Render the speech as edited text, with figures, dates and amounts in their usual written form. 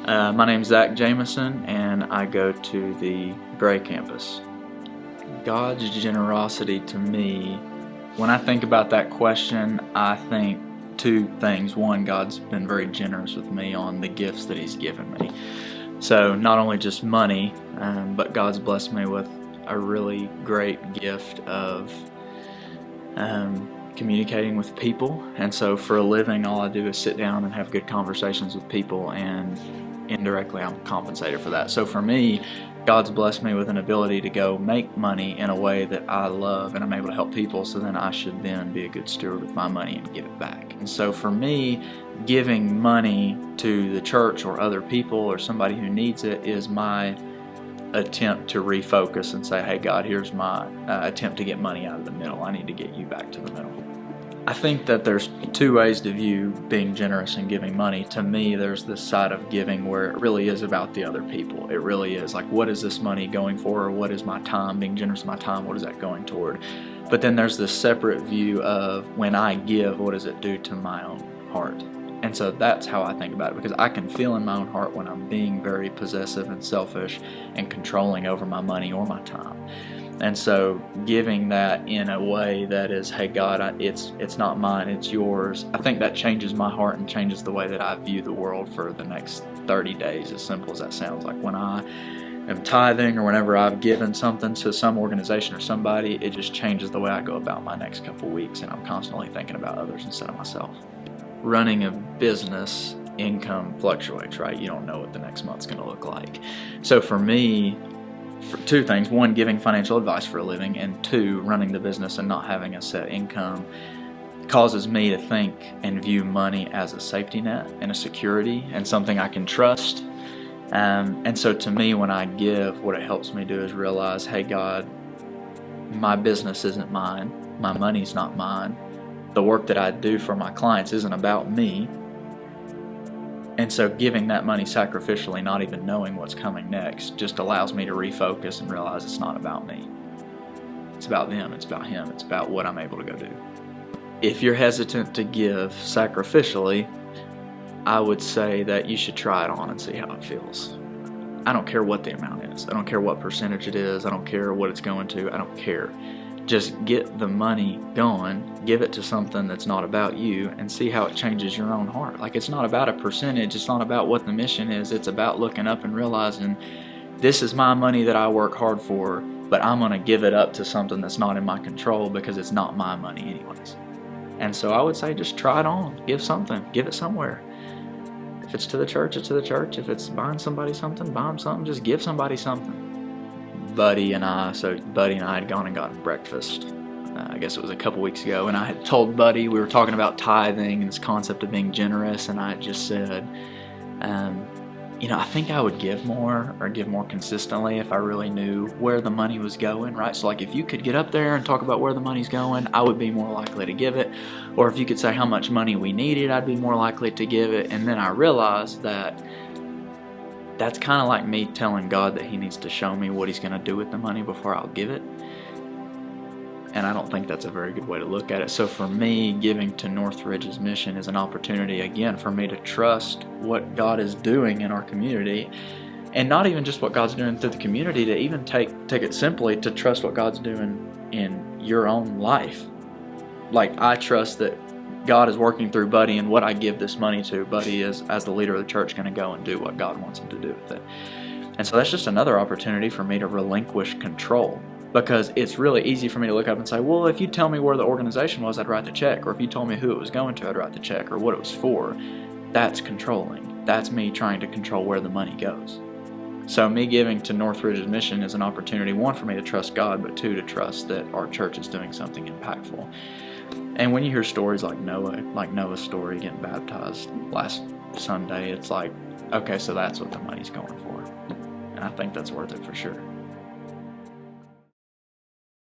My name's Zach Jameson, and I go to the Gray campus. God's generosity to me, when I think about that question, I think two things. One, God's been very generous with me on the gifts that He's given me. So not only just money, but God's blessed me with a really great gift of communicating with people. And so for a living, all I do is sit down and have good conversations with people, and indirectly I'm compensated for that. So for me, God's blessed me with an ability to go make money in a way that I love, and I'm able to help people, so then I should then be a good steward with my money and give it back. And so for me, giving money to the church or other people or somebody who needs it is my attempt to refocus and say, hey God, here's my attempt to get money out of the middle. I need to get you back to the middle. I think that there's two ways to view being generous and giving money. To me, there's this side of giving where it really is about the other people. It really is like, what is this money going for? Or what is my time, being generous with my time, what is that going toward? But then there's this separate view of when I give, what does it do to my own heart? And so that's how I think about it, because I can feel in my own heart when I'm being very possessive and selfish and controlling over my money or my time. And so giving that in a way that is, hey God, it's not mine, it's yours, I think that changes my heart and changes the way that I view the world for the next 30 days, as simple as that sounds. Like when I am tithing or whenever I've given something to some organization or somebody, it just changes the way I go about my next couple weeks, and I'm constantly thinking about others instead of myself. Running a business, income fluctuates, right? You don't know what the next month's going to look like. So for me, for two things: one, giving financial advice for a living, and two, running the business and not having a set income causes me to think and view money as a safety net and a security and something I can trust. And so to me, when I give, what it helps me do is realize, hey God, my business isn't mine, my money's not mine, the work that I do for my clients isn't about me. And so giving that money sacrificially, not even knowing what's coming next, just allows me to refocus and realize it's not about me. It's about them, it's about Him, it's about what I'm able to go do. If you're hesitant to give sacrificially, I would say that you should try it on and see how it feels. I don't care what the amount is. I don't care what percentage it is. I don't care what it's going to. I don't care. Just get the money going, give it to something that's not about you, and see how it changes your own heart. Like, it's not about a percentage, it's not about what the mission is, it's about looking up and realizing, this is my money that I work hard for, but I'm going to give it up to something that's not in my control because it's not my money anyways. And so I would say just try it on, give something, give it somewhere. If it's to the church, it's to the church. If it's buying somebody something, buy them something, just give somebody something. Buddy and I had gone and gotten breakfast. I guess it was a couple weeks ago, and I had told Buddy, we were talking about tithing and this concept of being generous, and I had just said, I think I would give more or give more consistently if I really knew where the money was going, right? So like if you could get up there and talk about where the money's going, I would be more likely to give it. Or if you could say how much money we needed, I'd be more likely to give it. And then I realized that that's kind of like me telling God that He needs to show me what He's going to do with the money before I'll give it. And I don't think that's a very good way to look at it. So for me, giving to Northridge's mission is an opportunity, again, for me to trust what God is doing in our community. And not even just what God's doing through the community, to even take it simply to trust what God's doing in your own life. Like, I trust that God is working through Buddy, and what I give this money to, Buddy is, as the leader of the church, going to go and do what God wants him to do with it. And so that's just another opportunity for me to relinquish control, because it's really easy for me to look up and say, well, if you tell me where the organization was, I'd write the check. Or if you told me who it was going to, I'd write the check, or what it was for. That's controlling. That's me trying to control where the money goes. So me giving to Northridge's mission is an opportunity, one, for me to trust God, but two, to trust that our church is doing something impactful. And when you hear stories like Noah's story getting baptized last Sunday, it's like, okay, so that's what the money's going for. And I think that's worth it for sure.